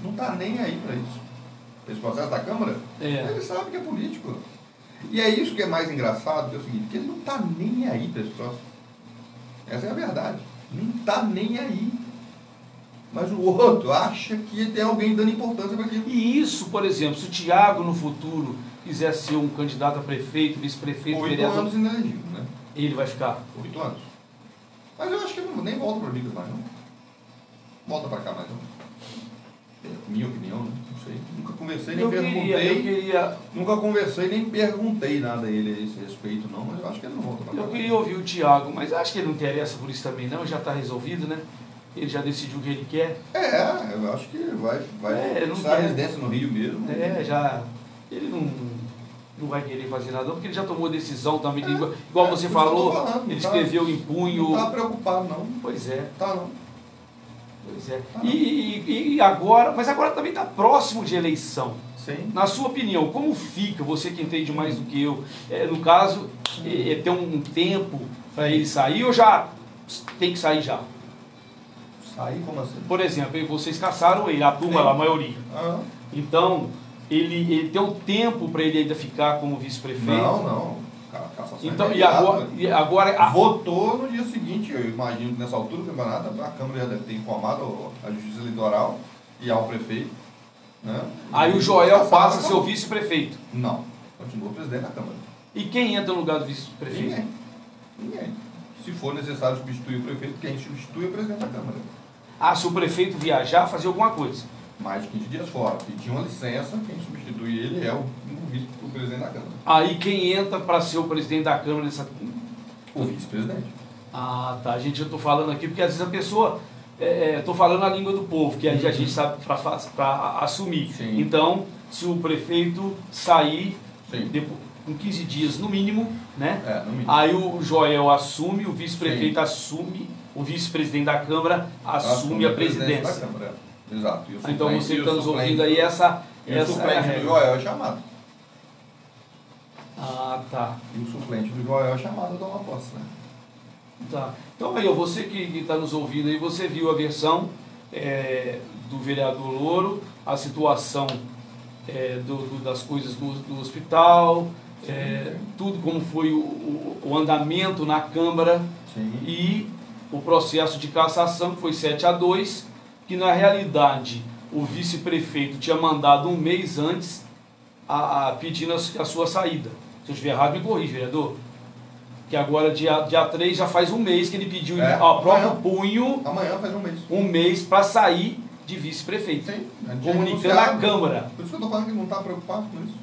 Não está nem aí para isso. esse processo da Câmara, É. ele sabe que é político. E é isso que é mais engraçado, que é o seguinte, que ele não está nem aí para esse troço. Essa é a verdade. Não está nem aí. Mas o outro acha que tem alguém dando importância para aquilo. E isso, por exemplo, se o Thiago no futuro quiser ser um candidato a prefeito, vice-prefeito, 8 vereador, anos inelegível, né? ele vai ficar. 8 anos. Mas eu acho que ele nem volta para o Minas mais, não. Volta para cá mais, não. É minha opinião, né? Não sei. Nunca conversei, nem perguntei. Nunca conversei, nem perguntei nada a ele a esse respeito, não. Mas eu acho que ele não volta para cá. Eu queria ouvir o Thiago, mas acho que ele não interessa por isso também, não. Já está resolvido, né? Ele já decidiu o que ele quer. Eu acho que vai não buscar quer. residência no Rio mesmo. Ele não vai querer fazer nada, porque ele já tomou decisão também. Igual você falou, ele escreveu em punho. Não está preocupado, não. Pois é. Tá, não. Pois é. E agora, mas agora também está próximo de eleição. Sim. Na sua opinião, como fica, você que entende mais do que eu, no caso, ter um tempo para ele sair ou já tem que sair já? Sair como assim? Por exemplo, vocês caçaram ele, a turma lá, a maioria. Então, ele tem um tempo para ele ainda ficar como vice-prefeito? Não. Cassação então, e agora votou no dia seguinte, eu imagino que nessa altura do campeonato, a Câmara já deve ter informado a Justiça Eleitoral e ao prefeito. Né? Aí o Joel passa a ser o vice-prefeito? Não, continua presidente da Câmara. E quem entra no lugar do vice-prefeito? Ninguém. Se for necessário substituir o prefeito, quem substitui é o presidente da Câmara. Se o prefeito viajar, fazer alguma coisa? Mais de 15 dias fora. Pedir uma licença, quem substitui ele é o presidente da Câmara. Aí quem entra para ser o presidente da Câmara nessa... O vice-presidente. Tá. Gente, eu estou falando aqui porque às vezes a pessoa... Estou falando a língua do povo, que a gente sabe para assumir. Sim. Então, se o prefeito sair, Sim. com 15 dias no mínimo, né? No mínimo. Aí o Joel assume, o vice-prefeito assume, o vice-presidente da Câmara assume a presidência. Da Câmara. Exato. Então você que está nos ouvindo aí, essa é a regra. Do Joel é chamado. Tá. E o suplente do Joel é chamado a tomar posse, né? Tá. Então aí, você que está nos ouvindo aí, você viu a versão do vereador Louro, a situação das coisas do hospital, tudo como foi o andamento na Câmara. Sim. E o processo de cassação, que foi 7-2, que na realidade o vice-prefeito tinha mandado um mês antes pedindo a sua saída. Se eu estiver errado, me corrija, vereador. Que agora, dia 3, já faz um mês que ele pediu ao próprio punho. Amanhã faz um mês. Um mês para sair de vice-prefeito. Sim. Comunicando à Câmara. Por isso que eu estou falando que ele não está preocupado com isso.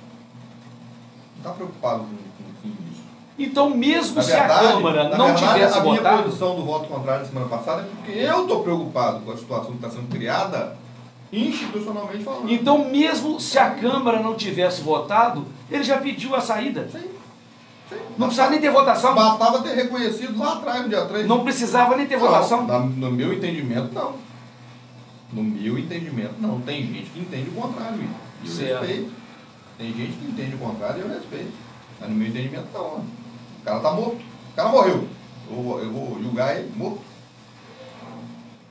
Não está preocupado com o fim disso. Então, mesmo se a Câmara não tivesse votado... A minha posição do voto contrário na semana passada é porque eu estou preocupado com a situação que está sendo criada institucionalmente falando. Então, mesmo se a Câmara não tivesse votado, ele já pediu a saída. Sim. Não precisava nem ter votação. Bastava ter reconhecido lá atrás, no dia 3. Não precisava nem ter votação. No meu entendimento, não. No meu entendimento, não. Tem gente que entende o contrário. E eu respeito. Tem gente que entende o contrário e eu respeito. Mas no meu entendimento, não. O cara está morto. O cara morreu. Eu vou julgar ele morto.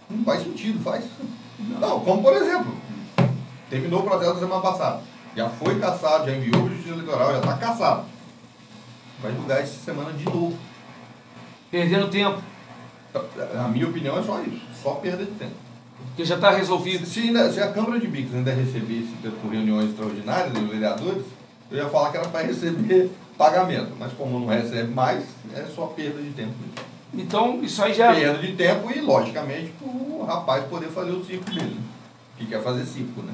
Não faz sentido, faz. Não, como por exemplo, terminou o processo da semana passada. Já foi cassado, já enviou para a Justiça Eleitoral, já está cassado. Vai julgar essa semana de novo. Perdendo tempo. A minha opinião é só isso. Só perda de tempo. Porque já está resolvido. Se a Câmara de Bicos ainda recebesse por reuniões extraordinárias dos vereadores, eu ia falar que era para receber pagamento. Mas como não recebe mais, é só perda de tempo. Então, isso aí já... Perda de tempo e, logicamente, para o rapaz poder fazer o circo dele. Que quer fazer circo, né?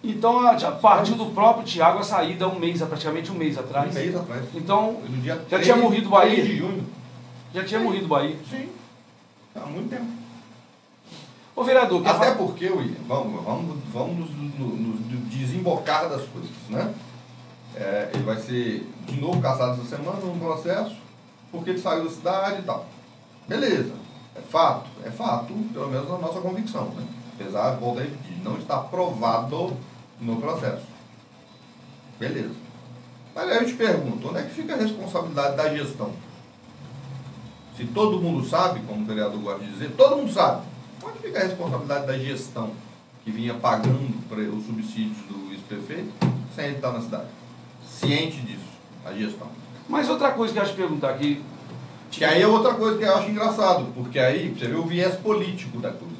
Então, já partiu do próprio Thiago a saída praticamente um mês atrás. Um mês atrás. Então, no dia já tinha morrido o Bahia. 3 de junho. Já tinha morrido o Bahia. Sim. Há muito tempo. Ô, vereador... Até porque, William, vamos nos desembocar das coisas, né? Ele vai ser de novo cassado essa semana num processo, porque ele saiu da cidade e tal. Beleza. É fato, pelo menos na nossa convicção, né? Apesar, volto a repetir, não está provado no processo. Beleza. Mas aí eu te pergunto, onde é que fica a responsabilidade da gestão? Se todo mundo sabe, como o vereador gosta de dizer, todo mundo sabe. Onde fica a responsabilidade da gestão que vinha pagando para os subsídios do ex-prefeito, sem ele estar na cidade. Ciente disso, a gestão. Mas outra coisa que eu acho que perguntar aqui... Que aí é outra coisa que eu acho engraçado, porque aí você vê o viés político da coisa.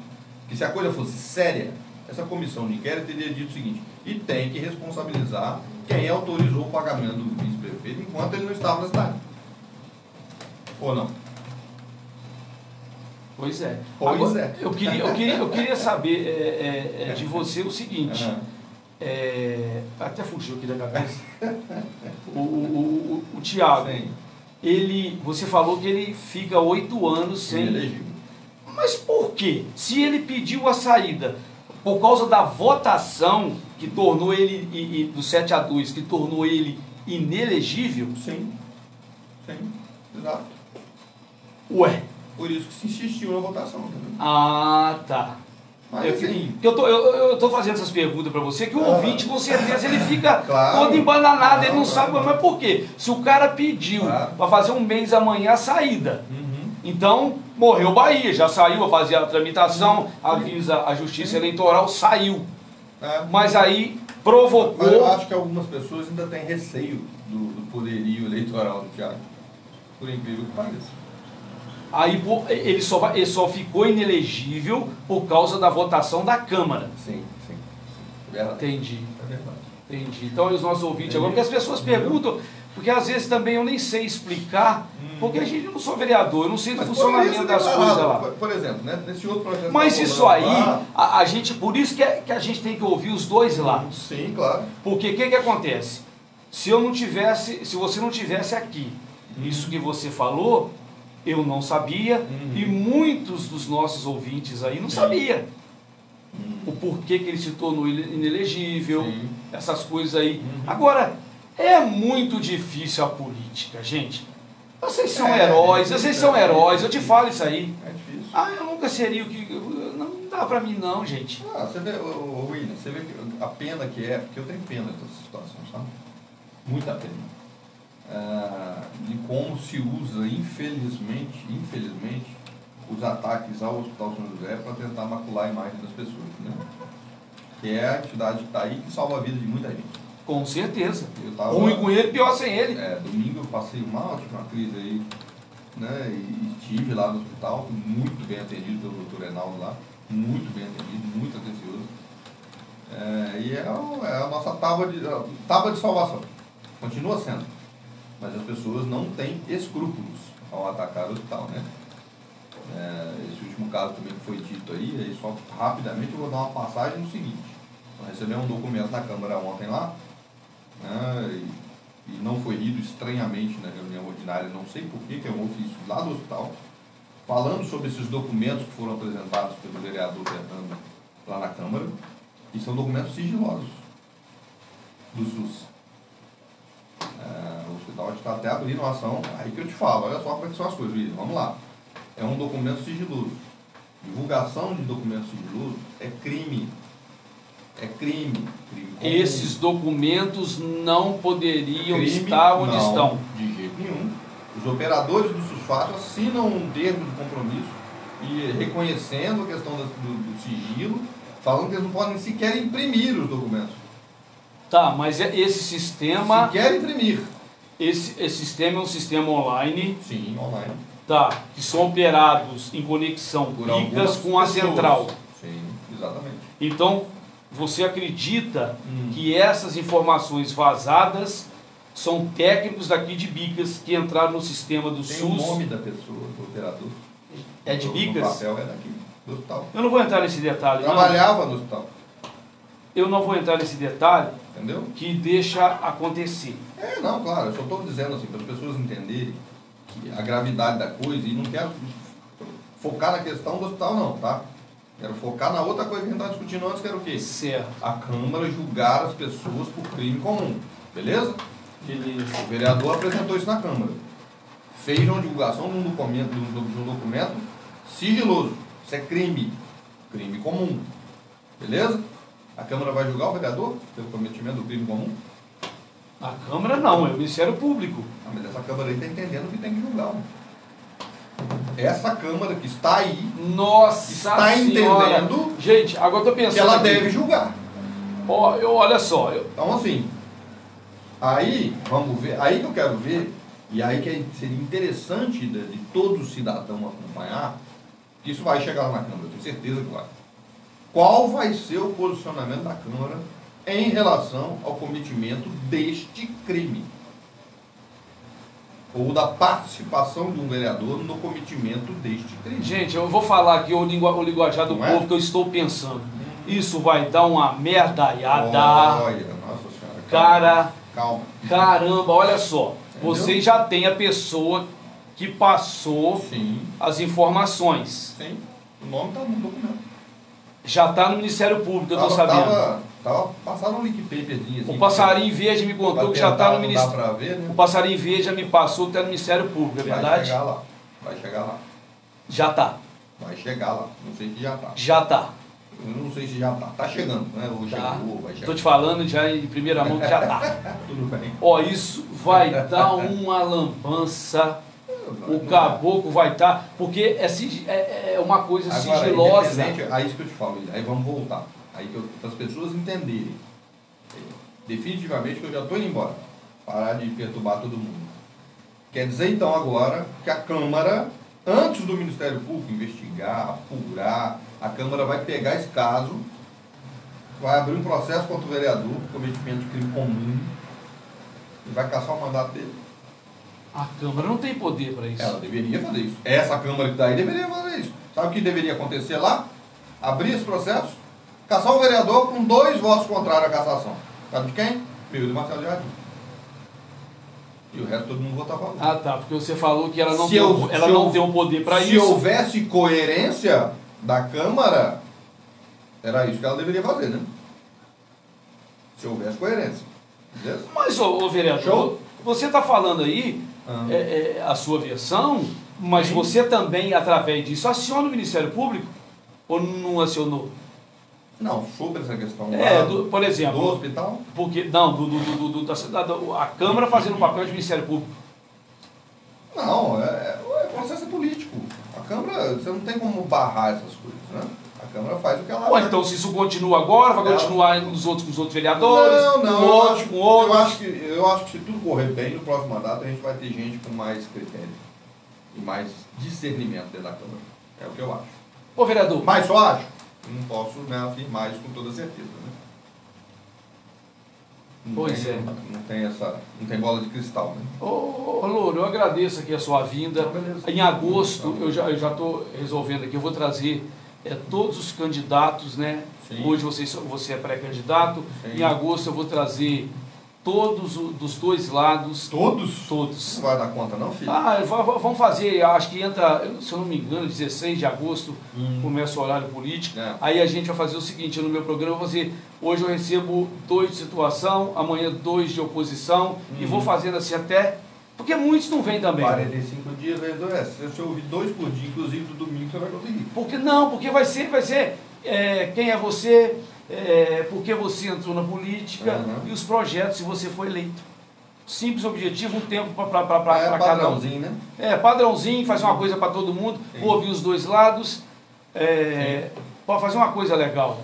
Que se a coisa fosse séria, essa comissão de inquérito teria dito o seguinte: e tem que responsabilizar quem autorizou o pagamento do vice-prefeito enquanto ele não estava na cidade. Ou não? Pois é. Pois Agora, é. Eu queria saber de você o seguinte. Até fugiu aqui da cabeça. O Thiago, você falou que ele fica 8 anos sem... Inelegível. Mas por quê? Se ele pediu a saída por causa da votação que tornou ele, do 7-2, que tornou ele inelegível? Sim, exato. Ué? Por isso que se insistiu na votação, entendeu? Ah, tá. Mas assim... Eu tô fazendo essas perguntas para você, que o ouvinte, com certeza, ele fica todo embananado, ele não sabe, mas por quê? Se o cara pediu para fazer um mês amanhã a saída, então morreu Bahia, já saiu a fazer a tramitação, avisa a Justiça Eleitoral, saiu. Mas aí provocou... Mas eu acho que algumas pessoas ainda têm receio do poderio eleitoral do Thiago, por incrível que pareça. Aí ele só ficou inelegível por causa da votação da Câmara. Sim. É verdade. Entendi. É verdade. Entendi. Então, os nossos ouvintes agora, porque as pessoas perguntam, porque às vezes também eu nem sei explicar, porque a gente não sou vereador, eu não sei do funcionamento das coisas lá. Por exemplo, né, nesse outro projeto... Mas isso aí, a gente, por isso que a gente tem que ouvir os dois lados. Sim, claro. Porque o que acontece? Se você não tivesse aqui, isso que você falou, eu não sabia, e muitos dos nossos ouvintes aí não sabiam o porquê que ele se tornou inelegível, essas coisas aí. Agora, é muito difícil a política, gente. Vocês são heróis, eu te falo isso aí. É difícil. Eu nunca seria o que... Não dá pra mim não, gente. Você vê, William, você vê a pena que é, porque eu tenho pena dessa situação, sabe? Muita pena. De como se usa, infelizmente, os ataques ao Hospital São José para tentar macular a imagem das pessoas, né? Que é a entidade que está aí que salva a vida de muita gente. Com certeza. Ruim com ele, pior sem ele. Domingo eu passei mal, tive uma crise aí, né? E estive lá no hospital, fui muito bem atendido pelo doutor Reinaldo lá, muito bem atendido, muito atencioso. E é a nossa tábua de salvação. Continua sendo. Mas as pessoas não têm escrúpulos ao atacar o hospital, né? Esse último caso também que foi dito aí só rapidamente eu vou dar uma passagem no seguinte. Nós recebemos um documento na Câmara ontem lá, né, e não foi lido estranhamente na reunião ordinária, não sei porquê, que é um ofício lá do hospital, falando sobre esses documentos que foram apresentados pelo vereador Fernando lá na Câmara, e são documentos sigilosos do SUS. O hospital está até abrindo uma ação, aí que eu te falo, olha só como é que são as coisas, William, vamos lá. É um documento sigiloso. Divulgação de documento sigiloso é crime. É crime. Esses documentos não poderiam estar onde estão. De jeito nenhum. Os operadores do SUSFAT assinam um termo de compromisso e reconhecendo a questão do sigilo, falando que eles não podem sequer imprimir os documentos. Tá, mas esse sistema... Sequer imprimir. Esse sistema é um sistema online. Sim, online. Tá, que são operados em conexão picas com a central. Sim, exatamente. Então, você acredita que essas informações vazadas são técnicos daqui de Bicas que entraram no sistema do SUS? Tem o nome da pessoa, do operador. É de Bicas? O papel é daqui, do hospital. Eu não vou entrar nesse detalhe. Trabalhava no hospital. Eu não vou entrar nesse detalhe. Entendeu? Que deixa acontecer. Não, claro, eu só estou dizendo assim, para as pessoas entenderem que a gravidade da coisa, e não quero focar na questão do hospital não, tá? Quero focar na outra coisa que a gente estava discutindo antes, que era o quê? Certo. A Câmara julgar as pessoas por crime comum, beleza? Beleza. O vereador apresentou isso na Câmara. Fez uma divulgação de um documento sigiloso. Isso é crime. Crime comum. Beleza? A Câmara vai julgar o vereador pelo cometimento do crime comum? A Câmara não, é o Ministério Público. Mas essa Câmara aí está entendendo que tem que julgar. essa Câmara que está aí Nossa está Senhora. entendendo Gente, agora eu tô pensando que ela aqui. deve julgar. Ó, olha só. Então, assim, aí, vamos ver, aí que eu quero ver, e aí que seria interessante de todo cidadão acompanhar, que isso vai chegar lá na Câmara, eu tenho certeza que vai. Qual vai ser o posicionamento da Câmara em relação ao cometimento deste crime? Ou da participação de um vereador no cometimento deste crime. Gente, eu vou falar aqui o linguajar do povo que eu estou pensando. Isso vai dar uma merdaiada. Olha, nossa senhora. Cara, Calma. caramba, olha só. Entendeu? Você já tem a pessoa que passou Sim, as informações. sim. O nome está no documento. Já está no Ministério Público, eu estou sabendo. Tava passando um link paperzinho assim. O Passarinho Verde me contou que já está no Ministério. Dá pra ver, né? O Passarinho Verde já me passou que está no Ministério Público, é verdade? Vai chegar lá. Vai chegar lá. Já está. Vai chegar lá. Não sei se já tá. Já está. Eu não sei se já tá. Tá chegando, né? Ou Tá. chegou, vai chegar. Estou te falando já em primeira mão que já está. Tudo bem. Ó, isso vai dar uma lambança. O caboclo vai estar, porque é uma coisa Agora, sigilosa. aí isso que eu te falo, aí vamos voltar. Aí para as pessoas entenderem definitivamente que eu já estou indo embora. Parar de perturbar todo mundo. Quer dizer então agora que a Câmara, antes do Ministério Público investigar, apurar, a Câmara vai pegar esse caso, vai abrir um processo contra o vereador por cometimento de crime comum e vai caçar o mandato dele. A Câmara não tem poder para isso. Ela deveria fazer isso. Essa Câmara que está aí deveria fazer isso. Sabe o que deveria acontecer lá? Abrir esse processo, caçar o vereador com 2 votos contrários à cassação. Sabe de quem? Meu e do Marcelo Jardim. E o resto todo mundo votava a favor. Ah, tá, porque você falou que ela não, Se tem um poder para Se isso. houvesse coerência da Câmara, era isso que ela deveria fazer, né? Se houvesse coerência. Beleza? Mas, ô vereador, Show? você está falando aí a sua versão, mas Sim. você também, através disso, aciona o Ministério Público? Ou não acionou? Não, sobre essa questão Por exemplo, do hospital. porque, não, a Câmara fazendo o papel de Ministério Público. Não, o processo é político. A Câmara, você não tem como barrar essas coisas, né? A Câmara faz o que ela Ou então, se isso continua agora, vai continuar com os outros vereadores, não, com outros. Eu acho que se tudo correr bem, no próximo mandato a gente vai ter gente com mais critério e mais discernimento dentro da Câmara. É o que eu acho. Ô vereador, Mas só acho. Não posso, né, afirmar isso com toda certeza, né? Não tem bola de cristal, né? ô Louro, eu agradeço aqui a sua vinda. Beleza. Em agosto, eu já estou resolvendo aqui, eu vou trazer todos os candidatos, né? Sim. Hoje você é pré-candidato. Sim. Em agosto eu vou trazer todos dos dois lados. Todos? Todos. Não vai dar conta não, filho? Vamos fazer, acho que entra, se eu não me engano, 16 de agosto começa o horário político. É. Aí a gente vai fazer o seguinte, no meu programa eu vou fazer, hoje eu recebo 2 de situação, amanhã 2 de oposição, e vou fazendo assim até, porque muitos não vêm também. 45 dias vezes 2. Se você ouvir 2 por dia, inclusive do domingo, você vai conseguir. Porque vai ser quem é você, por que você entrou na política e os projetos se você foi eleito. Simples objetivo, um tempo para cada um. Padrãozinho, né? Padrãozinho, fazer uma coisa para todo mundo, vou ouvir os dois lados, para fazer uma coisa legal,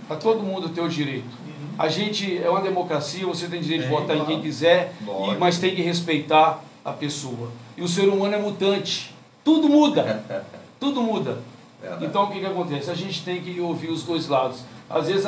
para todo mundo ter o direito. A gente é uma democracia, você tem direito de votar em quem quiser, mas tem que respeitar a pessoa. E o ser humano é mutante, tudo muda, tudo muda. Então o que acontece? A gente tem que ouvir os dois lados. Às vezes,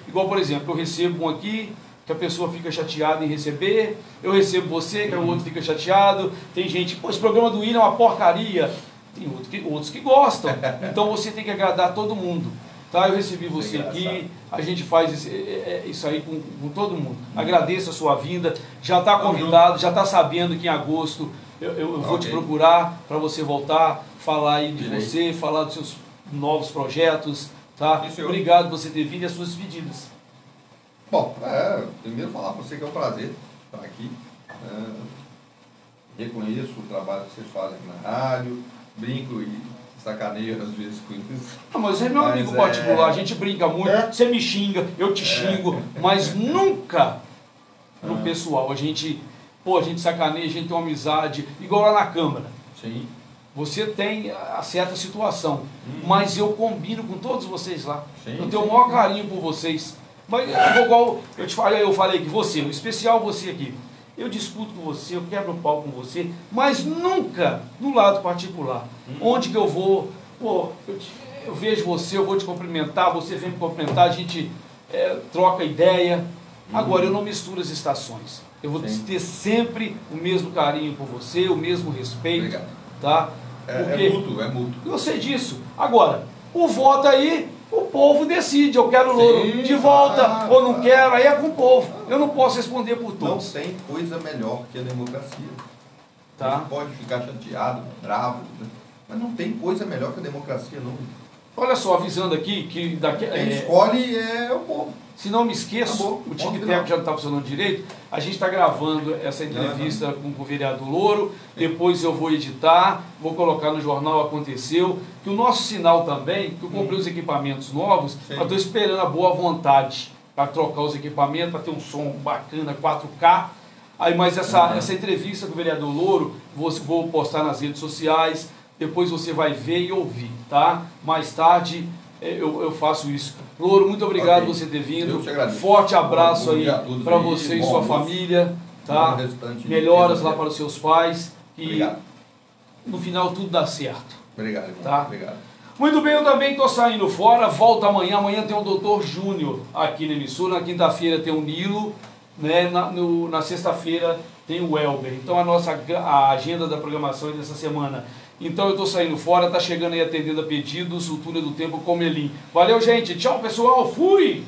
igual por exemplo, eu recebo um aqui, que a pessoa fica chateada em receber, eu recebo você, que o outro fica chateado, tem gente, esse programa do William é uma porcaria, tem outros que gostam, então você tem que agradar todo mundo. Tá? Eu recebi você aqui, a gente faz isso aí com todo mundo. Agradeço a sua vinda, já está convidado, já está sabendo que em agosto eu vou te procurar para você voltar, falar aí de você, falar dos seus novos projetos. Tá? Obrigado por você ter vindo e as suas pedidas. Bom, primeiro falar para você que é um prazer estar aqui. Reconheço o trabalho que vocês fazem aqui na rádio, brinco e sacaneio às vezes com isso. Não, mas é meu amigo particular, a gente brinca muito, você me xinga, eu te xingo, mas nunca no pessoal. A gente sacaneia, a gente tem uma amizade, igual lá na Câmara. Sim. Você tem a certa situação, mas eu combino com todos vocês lá. Sim, eu tenho sim. o maior carinho por vocês. Mas igual eu falei que você, o especial você aqui. Eu discuto com você, eu quebro o pau com você, mas nunca do lado particular. Onde que eu vou, pô, eu vejo você, eu vou te cumprimentar, você vem me cumprimentar, a gente troca ideia. Agora, eu não misturo as estações. Eu vou Sim. ter sempre o mesmo carinho por você, o mesmo respeito. Obrigado. Tá? É mútuo, é mútuo. Eu sei disso. Agora, o voto aí, o povo decide. Eu quero o Louro de volta ou não quero, aí é com o povo. Eu não posso responder por Não todos. tem coisa melhor que a democracia. Tá? Você pode ficar chateado, bravo, né? Mas não tem coisa melhor que a democracia, não. Olha só, avisando aqui que daqui. Quem escolhe é o povo. Se não me esqueço, Acabou. o Ponto TikTok final. já não está funcionando direito. A gente está gravando essa entrevista com o vereador Louro. Depois eu vou editar, vou colocar no jornal Aconteceu. Que o nosso sinal também, que eu comprei os equipamentos novos, mas estou esperando a boa vontade para trocar os equipamentos, para ter um som bacana, 4K. Aí, mas essa entrevista com o vereador Louro, vou postar nas redes sociais. Depois você vai ver e ouvir, tá? Mais tarde eu faço isso. Louro, muito obrigado por você ter vindo. Eu te agradeço. Forte abraço Bom aí dia a todos para aí, você e bom sua almoço. família, tá? Bom restante. Melhoras lá para os seus pais e Obrigado. no final tudo dá certo. Obrigado, irmão. Tá. Obrigado. Muito bem, eu também estou saindo fora, volto amanhã. Amanhã tem o Dr. Júnior aqui na emissora. Na quinta-feira tem o Nilo, né? Na sexta-feira tem o Elber. Então a agenda da programação é dessa semana. Então eu estou saindo fora, tá chegando aí atendendo a pedidos, o túnel do tempo com Melim. Valeu, gente. Tchau, pessoal. Fui!